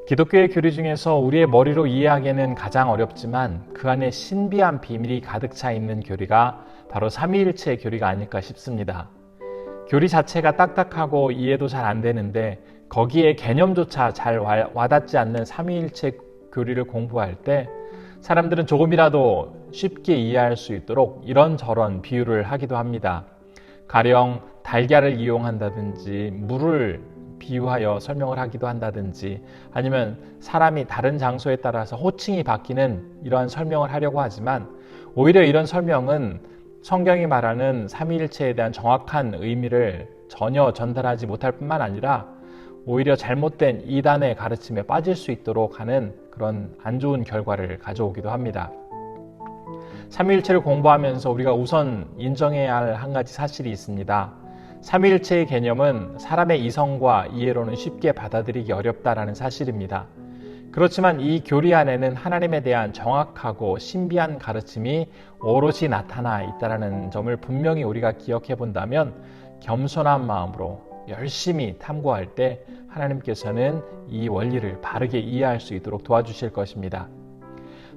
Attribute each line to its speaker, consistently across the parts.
Speaker 1: 기독교의 교리 중에서 우리의 머리로 이해하기에는 가장 어렵지만 그 안에 신비한 비밀이 가득 차 있는 교리가 바로 삼위일체의 교리가 아닐까 싶습니다. 교리 자체가 딱딱하고 이해도 잘 안 되는데 거기에 개념조차 잘 와닿지 않는 삼위일체 교리를 공부할 때 사람들은 조금이라도 쉽게 이해할 수 있도록 이런저런 비유를 하기도 합니다. 가령 달걀을 이용한다든지 물을 비유하여 설명을 하기도 한다든지 아니면 사람이 다른 장소에 따라서 호칭이 바뀌는 이러한 설명을 하려고 하지만 오히려 이런 설명은 성경이 말하는 삼위일체에 대한 정확한 의미를 전혀 전달하지 못할 뿐만 아니라 오히려 잘못된 이단의 가르침에 빠질 수 있도록 하는 그런 안 좋은 결과를 가져오기도 합니다. 삼위일체를 공부하면서 우리가 우선 인정해야 할 한 가지 사실이 있습니다. 삼위일체의 개념은 사람의 이성과 이해로는 쉽게 받아들이기 어렵다라는 사실입니다. 그렇지만 이 교리 안에는 하나님에 대한 정확하고 신비한 가르침이 오롯이 나타나 있다는 점을 분명히 우리가 기억해 본다면 겸손한 마음으로 열심히 탐구할 때 하나님께서는 이 원리를 바르게 이해할 수 있도록 도와주실 것입니다.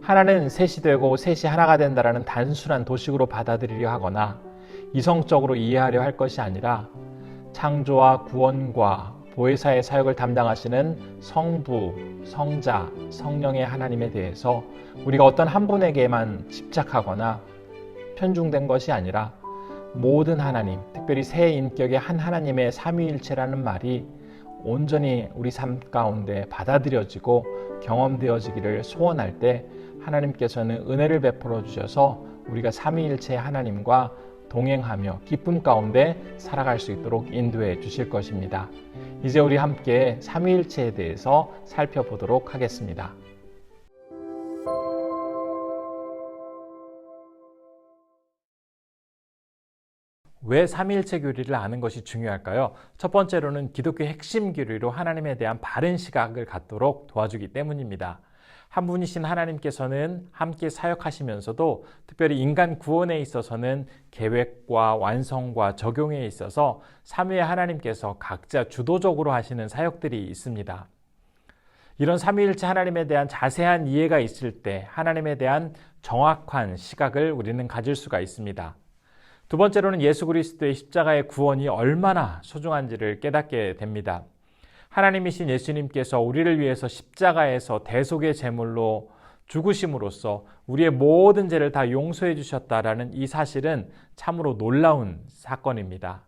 Speaker 1: 하나는 셋이 되고 셋이 하나가 된다라는 단순한 도식으로 받아들이려 하거나 이성적으로 이해하려 할 것이 아니라 창조와 구원과 보혜사의 사역을 담당하시는 성부, 성자, 성령의 하나님에 대해서 우리가 어떤 한 분에게만 집착하거나 편중된 것이 아니라 모든 하나님, 특별히 세 인격의 한 하나님의 삼위일체라는 말이 온전히 우리 삶 가운데 받아들여지고 경험되어지기를 소원할 때 하나님께서는 은혜를 베풀어 주셔서 우리가 삼위일체의 하나님과 동행하며 기쁨 가운데 살아갈 수 있도록 인도해 주실 것입니다. 이제 우리 함께 삼위일체에 대해서 살펴보도록 하겠습니다. 왜 삼위일체 교리를 아는 것이 중요할까요? 첫 번째로는 기독교의 핵심 교리로 하나님에 대한 바른 시각을 갖도록 도와주기 때문입니다. 한 분이신 하나님께서는 함께 사역하시면서도 특별히 인간 구원에 있어서는 계획과 완성과 적용에 있어서 삼위의 하나님께서 각자 주도적으로 하시는 사역들이 있습니다. 이런 삼위일체 하나님에 대한 자세한 이해가 있을 때 하나님에 대한 정확한 시각을 우리는 가질 수가 있습니다. 두 번째로는 예수 그리스도의 십자가의 구원이 얼마나 소중한지를 깨닫게 됩니다. 하나님이신 예수님께서 우리를 위해서 십자가에서 대속의 제물로 죽으심으로써 우리의 모든 죄를 다 용서해 주셨다라는 이 사실은 참으로 놀라운 사건입니다.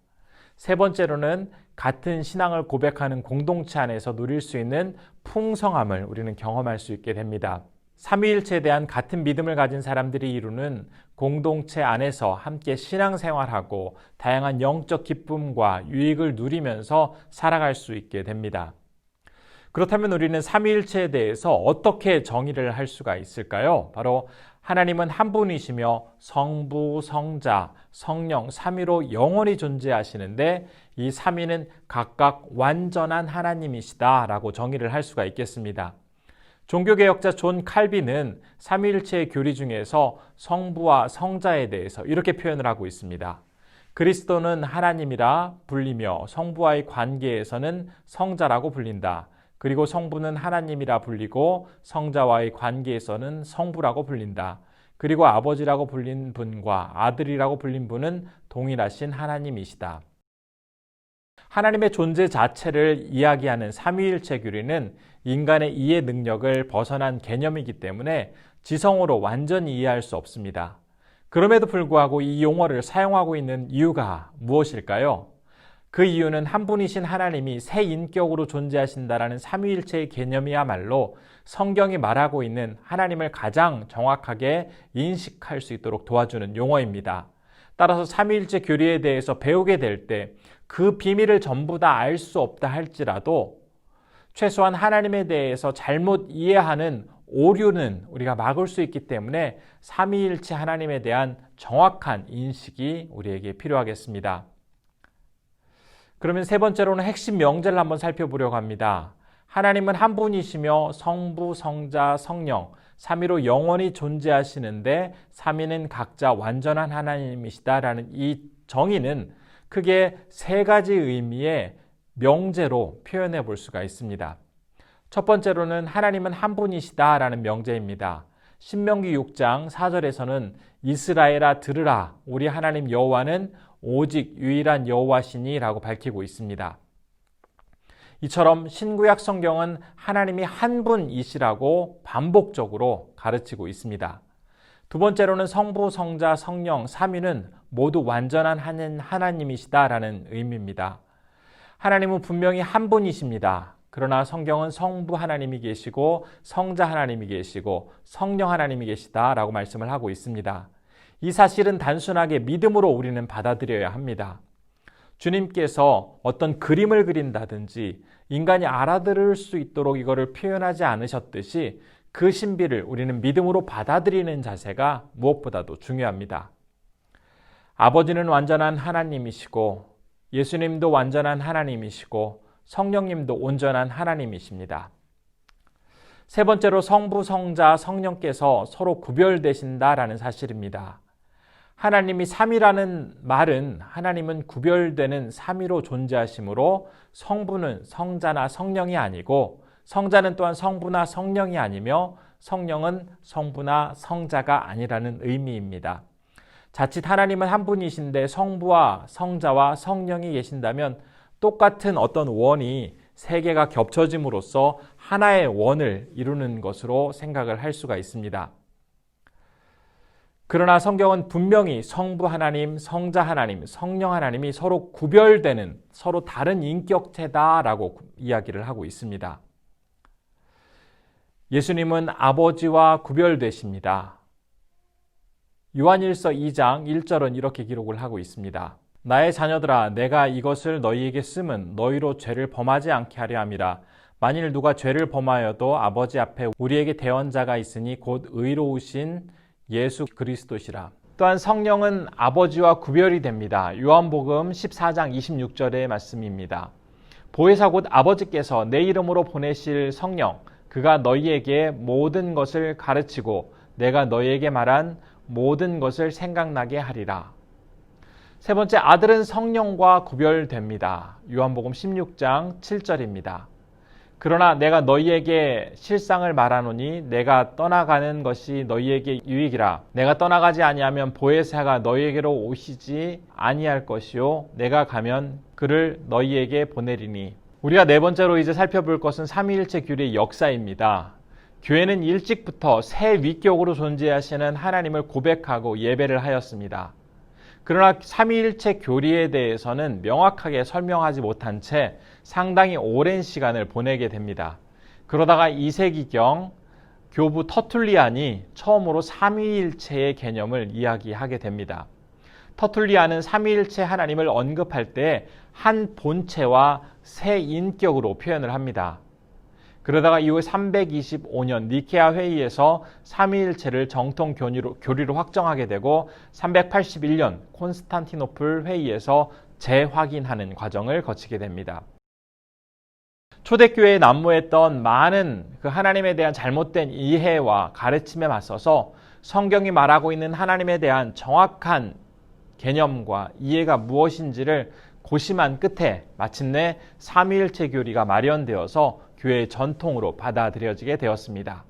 Speaker 1: 세 번째로는 같은 신앙을 고백하는 공동체 안에서 누릴 수 있는 풍성함을 우리는 경험할 수 있게 됩니다. 삼위일체에 대한 같은 믿음을 가진 사람들이 이루는 공동체 안에서 함께 신앙생활하고 다양한 영적 기쁨과 유익을 누리면서 살아갈 수 있게 됩니다. 그렇다면 우리는 삼위일체에 대해서 어떻게 정의를 할 수가 있을까요? 바로 하나님은 한 분이시며 성부, 성자, 성령, 삼위로 영원히 존재하시는데 이 삼위는 각각 완전한 하나님이시다라고 정의를 할 수가 있겠습니다. 종교개혁자 존 칼빈은 삼위일체의 교리 중에서 성부와 성자에 대해서 이렇게 표현을 하고 있습니다. 그리스도는 하나님이라 불리며 성부와의 관계에서는 성자라고 불린다. 그리고 성부는 하나님이라 불리고 성자와의 관계에서는 성부라고 불린다. 그리고 아버지라고 불린 분과 아들이라고 불린 분은 동일하신 하나님이시다. 하나님의 존재 자체를 이야기하는 삼위일체 교리는 인간의 이해 능력을 벗어난 개념이기 때문에 지성으로 완전히 이해할 수 없습니다. 그럼에도 불구하고 이 용어를 사용하고 있는 이유가 무엇일까요? 그 이유는 한 분이신 하나님이 세 인격으로 존재하신다라는 삼위일체의 개념이야말로 성경이 말하고 있는 하나님을 가장 정확하게 인식할 수 있도록 도와주는 용어입니다. 따라서 삼위일체 교리에 대해서 배우게 될 때 그 비밀을 전부 다 알 수 없다 할지라도 최소한 하나님에 대해서 잘못 이해하는 오류는 우리가 막을 수 있기 때문에 삼위일체 하나님에 대한 정확한 인식이 우리에게 필요하겠습니다. 그러면 세 번째로는 핵심 명제를 한번 살펴보려고 합니다. 하나님은 한 분이시며 성부, 성자, 성령, 삼위로 영원히 존재하시는데 삼위는 각자 완전한 하나님이시다라는 이 정의는 크게 세 가지 의미의 명제로 표현해 볼 수가 있습니다. 첫 번째로는 하나님은 한 분이시다라는 명제입니다. 신명기 6장 4절에서는 이스라엘아 들으라, 우리 하나님 여호와는 오직 유일한 여호와시니 라고 밝히고 있습니다. 이처럼 신구약 성경은 하나님이 한 분이시라고 반복적으로 가르치고 있습니다. 두 번째로는 성부, 성자, 성령, 삼위는 모두 완전한 하나님이시다라는 의미입니다. 하나님은 분명히 한 분이십니다. 그러나 성경은 성부 하나님이 계시고 성자 하나님이 계시고 성령 하나님이 계시다라고 말씀을 하고 있습니다. 이 사실은 단순하게 믿음으로 우리는 받아들여야 합니다. 주님께서 어떤 그림을 그린다든지 인간이 알아들을 수 있도록 이거를 표현하지 않으셨듯이 그 신비를 우리는 믿음으로 받아들이는 자세가 무엇보다도 중요합니다. 아버지는 완전한 하나님이시고 예수님도 완전한 하나님이시고 성령님도 온전한 하나님이십니다. 세 번째로 성부, 성자, 성령께서 서로 구별되신다라는 사실입니다. 하나님이 삼위라는 말은 하나님은 구별되는 삼위로 존재하시므로 성부는 성자나 성령이 아니고 성자는 또한 성부나 성령이 아니며 성령은 성부나 성자가 아니라는 의미입니다. 자칫 하나님은 한 분이신데 성부와 성자와 성령이 계신다면 똑같은 어떤 원이 세 개가 겹쳐짐으로써 하나의 원을 이루는 것으로 생각을 할 수가 있습니다. 그러나 성경은 분명히 성부 하나님, 성자 하나님, 성령 하나님이 서로 구별되는 서로 다른 인격체다라고 이야기를 하고 있습니다. 예수님은 아버지와 구별되십니다. 요한일서 2장 1절은 이렇게 기록을 하고 있습니다. 나의 자녀들아, 내가 이것을 너희에게 쓰면 너희로 죄를 범하지 않게 하려 함이라. 만일 누가 죄를 범하여도 아버지 앞에 우리에게 대언자가 있으니 곧 의로우신 예수 그리스도시라. 또한 성령은 아버지와 구별이 됩니다. 요한복음 14장 26절의 말씀입니다. 보혜사 곧 아버지께서 내 이름으로 보내실 성령, 그가 너희에게 모든 것을 가르치고 내가 너희에게 말한 모든 것을 생각나게 하리라. 세 번째, 아들은 성령과 구별됩니다. 요한복음 16장 7절입니다. 그러나 내가 너희에게 실상을 말하노니 내가 떠나가는 것이 너희에게 유익이라. 내가 떠나가지 아니하면 보혜사가 너희에게로 오시지 아니할 것이요 내가 가면 그를 너희에게 보내리니. 우리가 네 번째로 이제 살펴볼 것은 삼위일체 교리의 역사입니다. 교회는 일찍부터 새 위격으로 존재하시는 하나님을 고백하고 예배를 하였습니다. 그러나 삼위일체 교리에 대해서는 명확하게 설명하지 못한 채 상당히 오랜 시간을 보내게 됩니다. 그러다가 2세기경 교부 터툴리안이 처음으로 삼위일체의 개념을 이야기하게 됩니다. 터툴리안은 삼위일체 하나님을 언급할 때 한 본체와 세 인격으로 표현을 합니다. 그러다가 이후 325년 니케아 회의에서 삼위일체를 정통 교리로 확정하게 되고 381년 콘스탄티노플 회의에서 재확인하는 과정을 거치게 됩니다. 초대교회에 난무했던 많은 그 하나님에 대한 잘못된 이해와 가르침에 맞서서 성경이 말하고 있는 하나님에 대한 정확한 개념과 이해가 무엇인지를 고심한 끝에 마침내 삼위일체 교리가 마련되어서 교회의 전통으로 받아들여지게 되었습니다.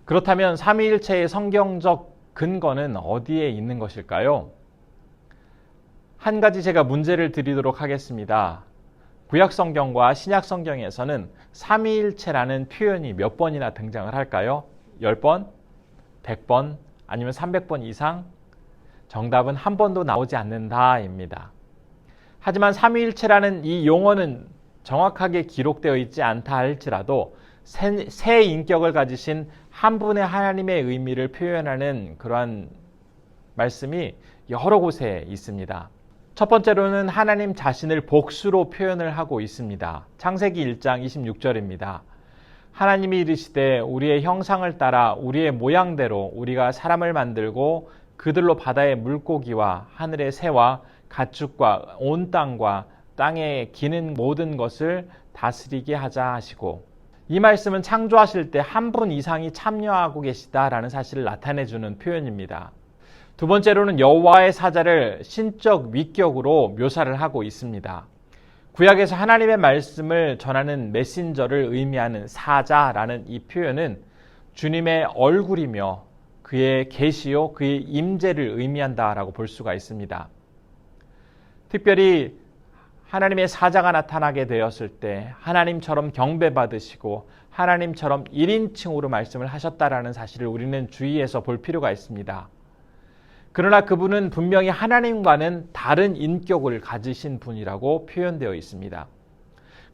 Speaker 1: 그렇다면 삼위일체의 성경적 근거는 어디에 있는 것일까요? 한 가지 제가 문제를 드리도록 하겠습니다. 구약 성경과 신약 성경에서는 삼위일체라는 표현이 몇 번이나 등장을 할까요? 10번? 100번? 아니면 300번 이상? 정답은 한 번도 나오지 않는다입니다. 하지만 삼위일체라는 이 용어는 정확하게 기록되어 있지 않다 할지라도 새 인격을 가지신 한 분의 하나님의 의미를 표현하는 그러한 말씀이 여러 곳에 있습니다. 첫 번째로는 하나님 자신을 복수로 표현을 하고 있습니다. 창세기 1장 26절입니다. 하나님이 이르시되 우리의 형상을 따라 우리의 모양대로 우리가 사람을 만들고 그들로 바다의 물고기와 하늘의 새와 가축과 온 땅과 땅에 기는 모든 것을 다스리게 하자 하시고, 이 말씀은 창조하실 때 한 분 이상이 참여하고 계시다라는 사실을 나타내주는 표현입니다. 두 번째로는 여호와의 사자를 신적 위격으로 묘사를 하고 있습니다. 구약에서 하나님의 말씀을 전하는 메신저를 의미하는 사자라는 이 표현은 주님의 얼굴이며 그의 계시요 그의 임재를 의미한다라고 볼 수가 있습니다. 특별히 하나님의 사자가 나타나게 되었을 때 하나님처럼 경배받으시고 하나님처럼 1인칭으로 말씀을 하셨다라는 사실을 우리는 주의해서 볼 필요가 있습니다. 그러나 그분은 분명히 하나님과는 다른 인격을 가지신 분이라고 표현되어 있습니다.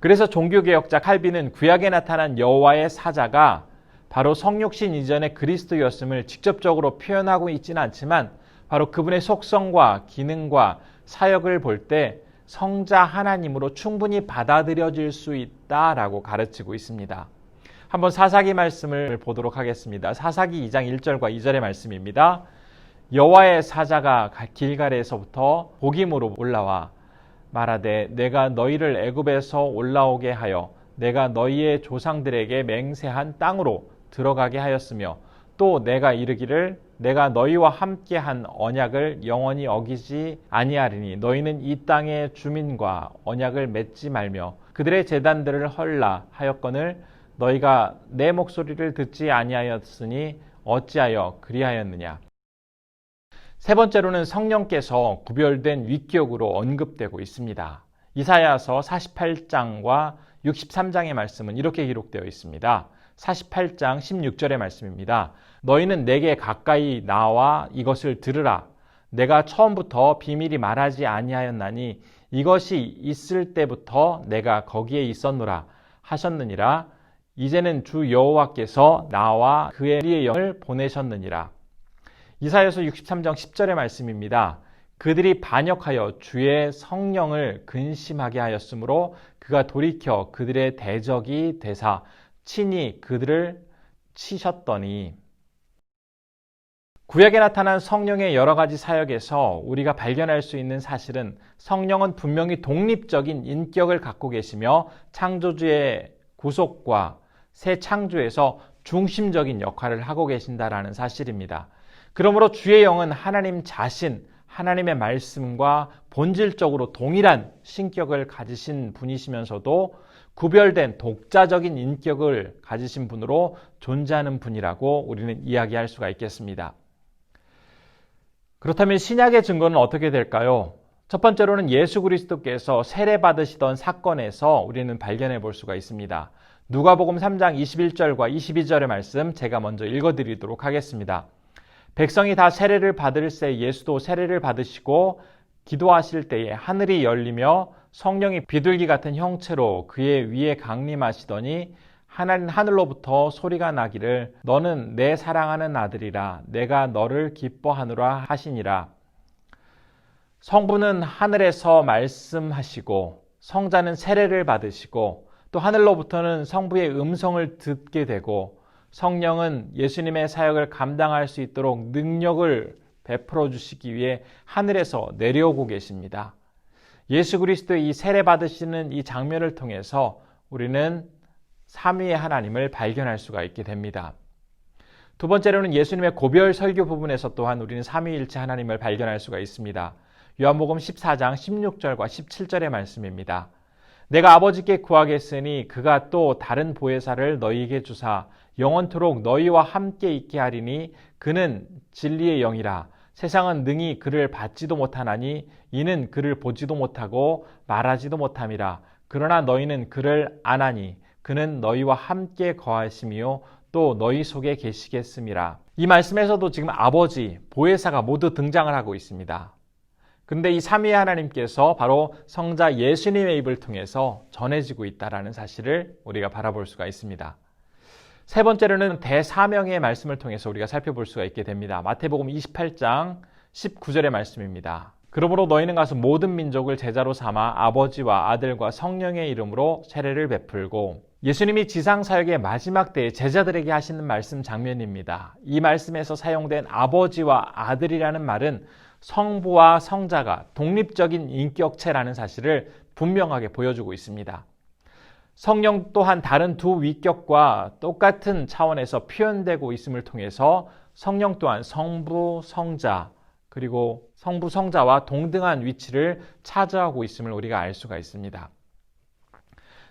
Speaker 1: 그래서 종교개혁자 칼빈은 구약에 나타난 여호와의 사자가 바로 성육신 이전의 그리스도였음을 직접적으로 표현하고 있지는 않지만 바로 그분의 속성과 기능과 사역을 볼 때 성자 하나님으로 충분히 받아들여질 수 있다라고 가르치고 있습니다. 한번 사사기 말씀을 보도록 하겠습니다. 사사기 2장 1절과 2절의 말씀입니다. 여호와의 사자가 길갈에서부터 복임으로 올라와 말하되 내가 너희를 애굽에서 올라오게 하여 내가 너희의 조상들에게 맹세한 땅으로 들어가게 하였으며 또 내가 이르기를 내가 너희와 함께한 언약을 영원히 어기지 아니하리니 너희는 이 땅의 주민과 언약을 맺지 말며 그들의 제단들을 헐라 하였거늘 너희가 내 목소리를 듣지 아니하였으니 어찌하여 그리하였느냐. 세 번째로는 성령께서 구별된 위격으로 언급되고 있습니다. 이사야서 48장과 63장의 말씀은 이렇게 기록되어 있습니다. 48장 16절의 말씀입니다. 너희는 내게 가까이 나와 이것을 들으라. 내가 처음부터 비밀이 말하지 아니하였나니 이것이 있을 때부터 내가 거기에 있었노라 하셨느니라. 이제는 주 여호와께서 나와 그의 영을 보내셨느니라. 이사야서 63장 10절의 말씀입니다. 그들이 반역하여 주의 성령을 근심하게 하였으므로 그가 돌이켜 그들의 대적이 되사 친히 그들을 치셨더니. 구약에 나타난 성령의 여러 가지 사역에서 우리가 발견할 수 있는 사실은 성령은 분명히 독립적인 인격을 갖고 계시며 창조주의 구속과 새 창조에서 중심적인 역할을 하고 계신다라는 사실입니다. 그러므로 주의 영은 하나님 자신, 하나님의 말씀과 본질적으로 동일한 신격을 가지신 분이시면서도 구별된 독자적인 인격을 가지신 분으로 존재하는 분이라고 우리는 이야기할 수가 있겠습니다. 그렇다면 신약의 증거는 어떻게 될까요? 첫 번째로는 예수 그리스도께서 세례받으시던 사건에서 우리는 발견해 볼 수가 있습니다. 누가복음 3장 21절과 22절의 말씀 제가 먼저 읽어드리도록 하겠습니다. 백성이 다 세례를 받을 새 예수도 세례를 받으시고 기도하실 때에 하늘이 열리며 성령이 비둘기 같은 형체로 그의 위에 강림하시더니 하늘로부터 소리가 나기를 너는 내 사랑하는 아들이라 내가 너를 기뻐하노라 하시니라. 성부는 하늘에서 말씀하시고 성자는 세례를 받으시고 또 하늘로부터는 성부의 음성을 듣게 되고 성령은 예수님의 사역을 감당할 수 있도록 능력을 베풀어 주시기 위해 하늘에서 내려오고 계십니다. 예수 그리스도의 이 세례 받으시는 이 장면을 통해서 우리는 삼위의 하나님을 발견할 수가 있게 됩니다. 두 번째로는 예수님의 고별 설교 부분에서 또한 우리는 삼위일체 하나님을 발견할 수가 있습니다. 요한복음 14장 16절과 17절의 말씀입니다. 내가 아버지께 구하겠으니 그가 또 다른 보혜사를 너희에게 주사 영원토록 너희와 함께 있게 하리니 그는 진리의 영이라. 세상은 능히 그를 받지도 못하나니 이는 그를 보지도 못하고 말하지도 못함이라. 그러나 너희는 그를 아나니 그는 너희와 함께 거하심이요 또 너희 속에 계시겠음이라. 이 말씀에서도 지금 아버지, 보혜사가 모두 등장을 하고 있습니다. 근데 이 삼위의 하나님께서 바로 성자 예수님의 입을 통해서 전해지고 있다는 사실을 우리가 바라볼 수가 있습니다. 세 번째로는 대사명의 말씀을 통해서 우리가 살펴볼 수가 있게 됩니다. 마태복음 28장 19절의 말씀입니다. 그러므로 너희는 가서 모든 민족을 제자로 삼아 아버지와 아들과 성령의 이름으로 세례를 베풀고. 예수님이 지상사역의 마지막 때에 제자들에게 하시는 말씀 장면입니다. 이 말씀에서 사용된 아버지와 아들이라는 말은 성부와 성자가 독립적인 인격체라는 사실을 분명하게 보여주고 있습니다. 성령 또한 다른 두 위격과 똑같은 차원에서 표현되고 있음을 통해서 성령 또한 성부, 성자, 그리고 성부, 성자와 동등한 위치를 차지하고 있음을 우리가 알 수가 있습니다.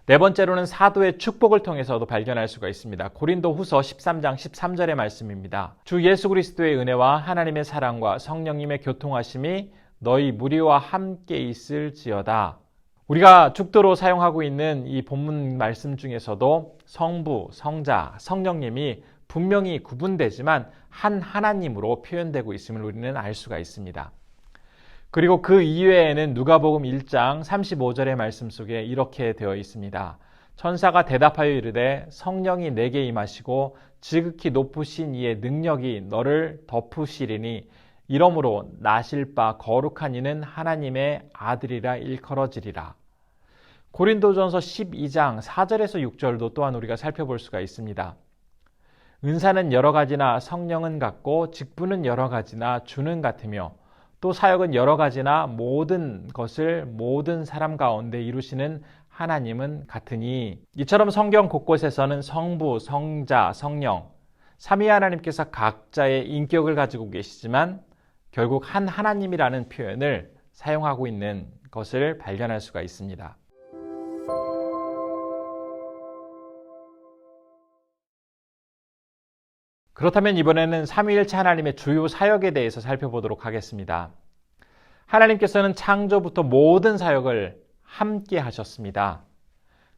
Speaker 1: 네 번째로는 사도의 축복을 통해서도 발견할 수가 있습니다. 고린도 후서 13장 13절의 말씀입니다. 주 예수 그리스도의 은혜와 하나님의 사랑과 성령님의 교통하심이 너희 무리와 함께 있을지어다. 우리가 축도로 사용하고 있는 이 본문 말씀 중에서도 성부, 성자, 성령님이 분명히 구분되지만 한 하나님으로 표현되고 있음을 우리는 알 수가 있습니다. 그리고 그 이외에는 누가복음 1장 35절의 말씀 속에 이렇게 되어 있습니다. 천사가 대답하여 이르되 성령이 내게 임하시고 지극히 높으신 이의 능력이 너를 덮으시리니 이러므로 나실 바 거룩한 이는 하나님의 아들이라 일컬어지리라. 고린도전서 12장 4절에서 6절도 또한 우리가 살펴볼 수가 있습니다. 은사는 여러 가지나 성령은 같고 직분은 여러 가지나 주는 같으며 또 사역은 여러 가지나 모든 것을 모든 사람 가운데 이루시는 하나님은 같으니 이처럼 성경 곳곳에서는 성부, 성자, 성령, 삼위 하나님께서 각자의 인격을 가지고 계시지만 결국 한 하나님이라는 표현을 사용하고 있는 것을 발견할 수가 있습니다. 그렇다면 이번에는 삼위일체 하나님의 주요 사역에 대해서 살펴보도록 하겠습니다. 하나님께서는 창조부터 모든 사역을 함께 하셨습니다.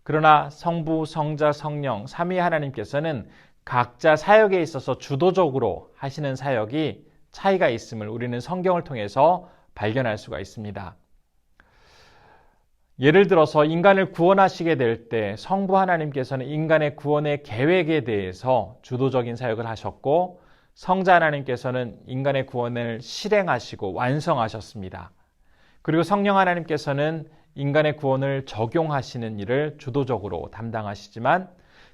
Speaker 1: 그러나 성부, 성자, 성령, 삼위 하나님께서는 각자 사역에 있어서 주도적으로 하시는 사역이 차이가 있음을 우리는 성경을 통해서 발견할 수가 있습니다. 예를 들어서 인간을 구원하시게 될 때 성부 하나님께서는 인간의 구원의 계획에 대해서 주도적인 사역을 하셨고 성자 하나님께서는 인간의 구원을 실행하시고 완성하셨습니다. 그리고 성령 하나님께서는 인간의 구원을 적용하시는 일을 주도적으로 담당하시지만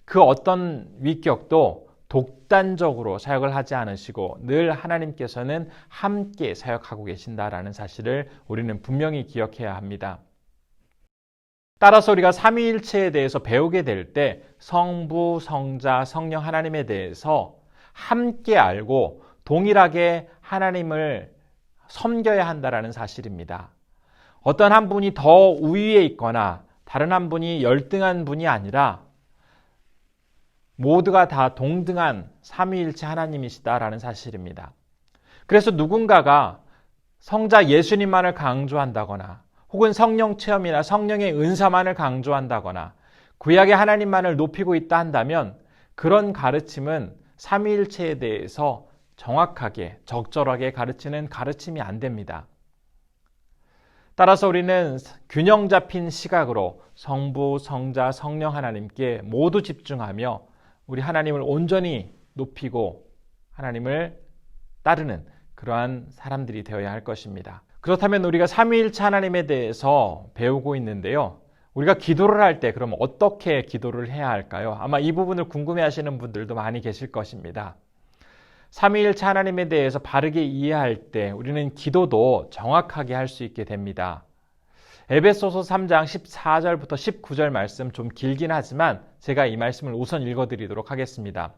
Speaker 1: 그 어떤 위격도 독단적으로 사역을 하지 않으시고 늘 하나님께서는 함께 사역하고 계신다라는 사실을 우리는 분명히 기억해야 합니다. 따라서 우리가 삼위일체에 대해서 배우게 될 때 성부, 성자, 성령 하나님에 대해서 함께 알고 동일하게 하나님을 섬겨야 한다는 사실입니다. 어떤 한 분이 더 우위에 있거나 다른 한 분이 열등한 분이 아니라 모두가 다 동등한 삼위일체 하나님이시다라는 사실입니다. 그래서 누군가가 성자 예수님만을 강조한다거나 혹은 성령 체험이나 성령의 은사만을 강조한다거나 구약의 하나님만을 높이고 있다 한다면 그런 가르침은 삼위일체에 대해서 정확하게 적절하게 가르치는 가르침이 안 됩니다. 따라서 우리는 균형 잡힌 시각으로 성부, 성자, 성령 하나님께 모두 집중하며 우리 하나님을 온전히 높이고 하나님을 따르는 그러한 사람들이 되어야 할 것입니다. 그렇다면 우리가 삼위일체 하나님에 대해서 배우고 있는데요. 우리가 기도를 할 때 그럼 어떻게 기도를 해야 할까요? 아마 이 부분을 궁금해하시는 분들도 많이 계실 것입니다. 삼위일체 하나님에 대해서 바르게 이해할 때 우리는 기도도 정확하게 할 수 있게 됩니다. 에베소서 3장 14절부터 19절 말씀 좀 길긴 하지만 제가 이 말씀을 우선 읽어드리도록 하겠습니다.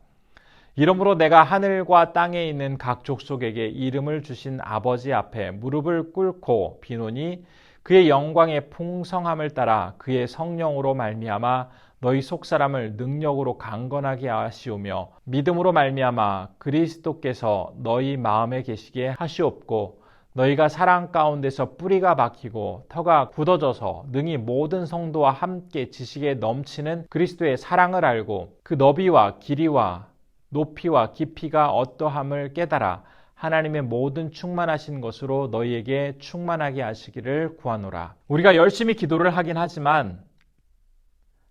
Speaker 1: 이러므로 내가 하늘과 땅에 있는 각 족속에게 이름을 주신 아버지 앞에 무릎을 꿇고 비노니 그의 영광의 풍성함을 따라 그의 성령으로 말미암아 너희 속사람을 능력으로 강건하게 하시오며 믿음으로 말미암아 그리스도께서 너희 마음에 계시게 하시옵고 너희가 사랑 가운데서 뿌리가 박히고 터가 굳어져서 능히 모든 성도와 함께 지식에 넘치는 그리스도의 사랑을 알고 그 너비와 길이와 높이와 깊이가 어떠함을 깨달아 하나님의 모든 충만하신 것으로 너희에게 충만하게 하시기를 구하노라. 우리가 열심히 기도를 하긴 하지만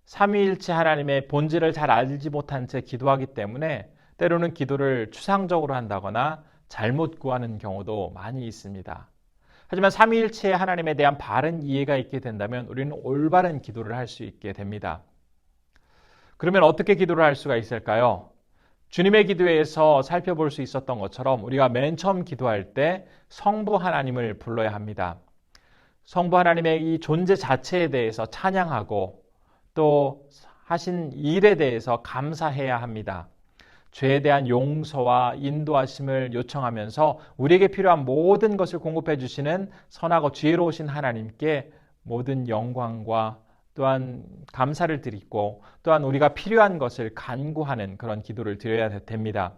Speaker 1: 삼위일체 하나님의 본질을 잘 알지 못한 채 기도하기 때문에 때로는 기도를 추상적으로 한다거나 잘못 구하는 경우도 많이 있습니다. 하지만 삼위일체 하나님에 대한 바른 이해가 있게 된다면 우리는 올바른 기도를 할 수 있게 됩니다. 그러면 어떻게 기도를 할 수가 있을까요? 주님의 기도에서 살펴볼 수 있었던 것처럼 우리가 맨 처음 기도할 때 성부 하나님을 불러야 합니다. 성부 하나님의 이 존재 자체에 대해서 찬양하고 또 하신 일에 대해서 감사해야 합니다. 죄에 대한 용서와 인도하심을 요청하면서 우리에게 필요한 모든 것을 공급해 주시는 선하고 지혜로우신 하나님께 모든 영광과 또한 감사를 드리고 또한 우리가 필요한 것을 간구하는 그런 기도를 드려야 됩니다.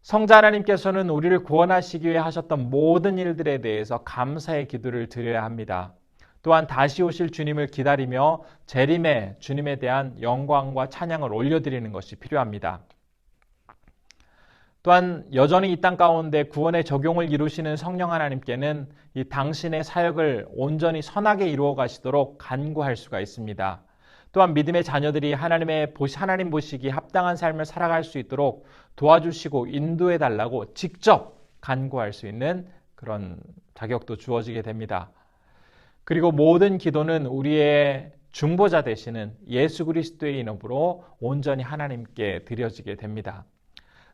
Speaker 1: 성자 하나님께서는 우리를 구원하시기 위해 하셨던 모든 일들에 대해서 감사의 기도를 드려야 합니다. 또한 다시 오실 주님을 기다리며 재림의 주님에 대한 영광과 찬양을 올려드리는 것이 필요합니다. 또한 여전히 이 땅 가운데 구원의 적용을 이루시는 성령 하나님께는 이 당신의 사역을 온전히 선하게 이루어 가시도록 간구할 수가 있습니다. 또한 믿음의 자녀들이 하나님 보시기에 합당한 삶을 살아갈 수 있도록 도와주시고 인도해 달라고 직접 간구할 수 있는 그런 자격도 주어지게 됩니다. 그리고 모든 기도는 우리의 중보자 되시는 예수 그리스도의 이름으로 온전히 하나님께 드려지게 됩니다.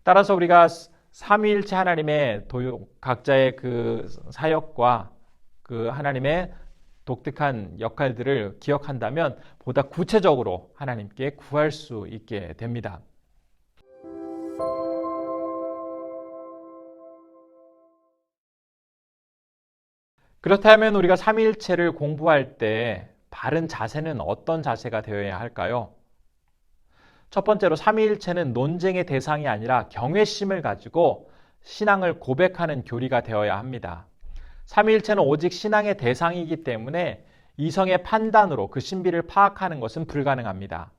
Speaker 1: 따라서 우리가 삼위일체 하나님의 각자의 그 사역과 그 하나님의 독특한 역할들을 기억한다면 보다 구체적으로 하나님께 구할 수 있게 됩니다. 그렇다면 우리가 삼위일체를 공부할 때 바른 자세는 어떤 자세가 되어야 할까요? 첫 번째로 삼위일체는 논쟁의 대상이 아니라 경외심을 가지고 신앙을 고백하는 교리가 되어야 합니다. 삼위일체는 오직 신앙의 대상이기 때문에 이성의 판단으로 그 신비를 파악하는 것은 불가능합니다.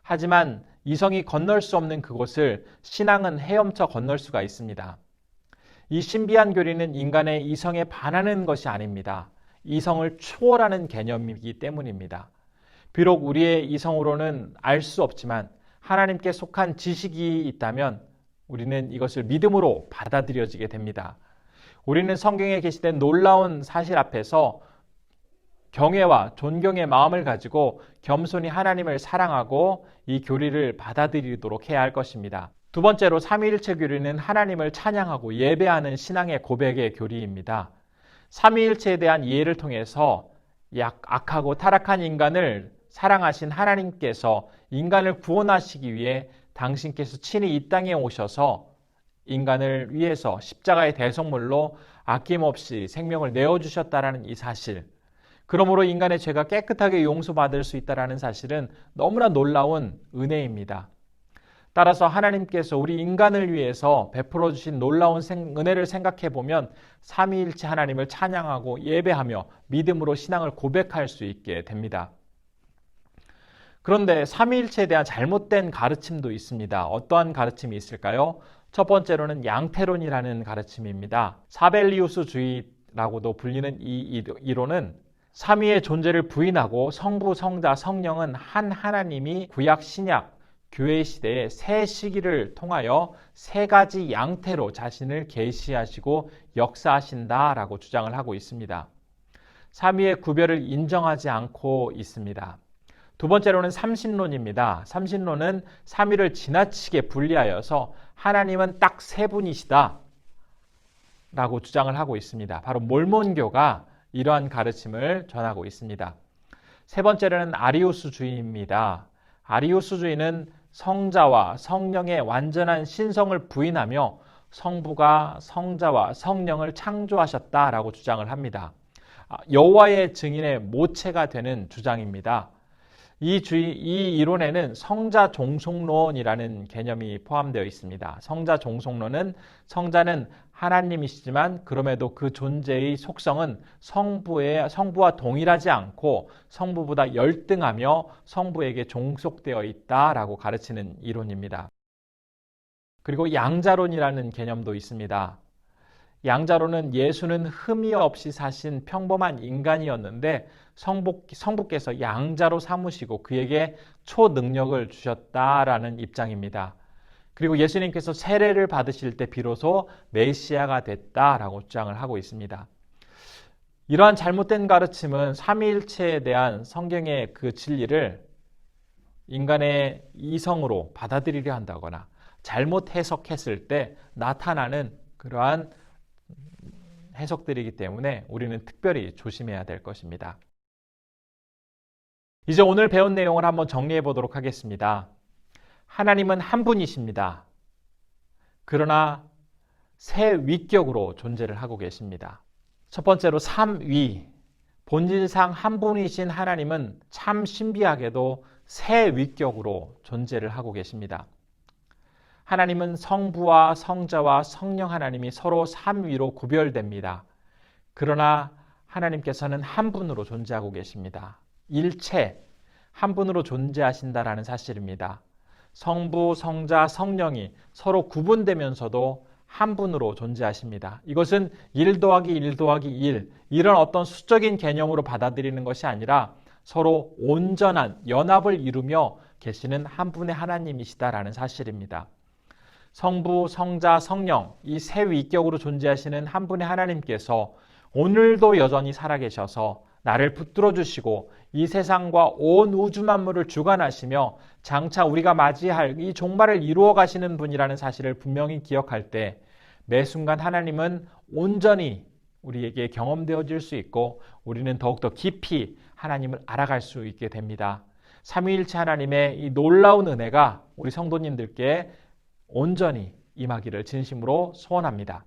Speaker 1: 하지만 이성이 건널 수 없는 그곳을 신앙은 헤엄쳐 건널 수가 있습니다. 이 신비한 교리는 인간의 이성에 반하는 것이 아닙니다. 이성을 초월하는 개념이기 때문입니다. 비록 우리의 이성으로는 알 수 없지만 하나님께 속한 지식이 있다면 우리는 이것을 믿음으로 받아들여지게 됩니다. 우리는 성경에 게시된 놀라운 사실 앞에서 경외와 존경의 마음을 가지고 겸손히 하나님을 사랑하고 이 교리를 받아들이도록 해야 할 것입니다. 두 번째로 삼위일체 교리는 하나님을 찬양하고 예배하는 신앙의 고백의 교리입니다. 삼위일체에 대한 이해를 통해서 악하고 타락한 인간을 사랑하신 하나님께서 인간을 구원하시기 위해 당신께서 친히 이 땅에 오셔서 인간을 위해서 십자가의 대속물로 아낌없이 생명을 내어주셨다라는 이 사실, 그러므로 인간의 죄가 깨끗하게 용서받을 수 있다는 사실은 너무나 놀라운 은혜입니다. 따라서 하나님께서 우리 인간을 위해서 베풀어 주신 놀라운 은혜를 생각해 보면 삼위일체 하나님을 찬양하고 예배하며 믿음으로 신앙을 고백할 수 있게 됩니다. 그런데 삼위일체에 대한 잘못된 가르침도 있습니다. 어떠한 가르침이 있을까요? 첫 번째로는 양태론이라는 가르침입니다. 사벨리우스주의라고도 불리는 이 이론은 삼위의 존재를 부인하고 성부, 성자, 성령은 한 하나님이 구약, 신약, 교회 시대의 새 시기를 통하여 세 가지 양태로 자신을 계시하시고 역사하신다라고 주장을 하고 있습니다. 삼위의 구별을 인정하지 않고 있습니다. 두 번째로는 삼신론입니다. 삼신론은 삼위를 지나치게 분리하여서 하나님은 딱 세 분이시다 라고 주장을 하고 있습니다. 바로 몰몬교가 이러한 가르침을 전하고 있습니다. 세 번째로는 아리우스주의입니다. 아리우스주의는 성자와 성령의 완전한 신성을 부인하며 성부가 성자와 성령을 창조하셨다라고 주장을 합니다. 여호와의 증인의 모체가 되는 주장입니다. 이 이론에는 성자 종속론이라는 개념이 포함되어 있습니다. 성자 종속론은 성자는 하나님이시지만 그럼에도 그 존재의 속성은 성부와 동일하지 않고 성부보다 열등하며 성부에게 종속되어 있다라고 가르치는 이론입니다. 그리고 양자론이라는 개념도 있습니다. 양자론은 예수는 흠이 없이 사신 평범한 인간이었는데 성부께서 양자로 삼으시고 그에게 초능력을 주셨다라는 입장입니다. 그리고 예수님께서 세례를 받으실 때 비로소 메시아가 됐다라고 주장을 하고 있습니다. 이러한 잘못된 가르침은 삼위일체에 대한 성경의 그 진리를 인간의 이성으로 받아들이려 한다거나 잘못 해석했을 때 나타나는 그러한 해석들이기 때문에 우리는 특별히 조심해야 될 것입니다. 이제 오늘 배운 내용을 한번 정리해 보도록 하겠습니다. 하나님은 한 분이십니다. 그러나 새 위격으로 존재를 하고 계십니다. 첫 번째로 삼위, 본질상 한 분이신 하나님은 참 신비하게도 새 위격으로 존재를 하고 계십니다. 하나님은 성부와 성자와 성령 하나님이 서로 삼위로 구별됩니다. 그러나 하나님께서는 한 분으로 존재하고 계십니다. 일체 한 분으로 존재하신다라는 사실입니다. 성부, 성자, 성령이 서로 구분되면서도 한 분으로 존재하십니다. 이것은 1 더하기 1 더하기 1 이런 어떤 수적인 개념으로 받아들이는 것이 아니라 서로 온전한 연합을 이루며 계시는 한 분의 하나님이시다라는 사실입니다. 성부, 성자, 성령 이 세 위격으로 존재하시는 한 분의 하나님께서 오늘도 여전히 살아계셔서 나를 붙들어 주시고 이 세상과 온 우주 만물을 주관하시며 장차 우리가 맞이할 이 종말을 이루어 가시는 분이라는 사실을 분명히 기억할 때 매 순간 하나님은 온전히 우리에게 경험되어질 수 있고 우리는 더욱더 깊이 하나님을 알아갈 수 있게 됩니다. 삼위일체 하나님의 이 놀라운 은혜가 우리 성도님들께 온전히 임하기를 진심으로 소원합니다.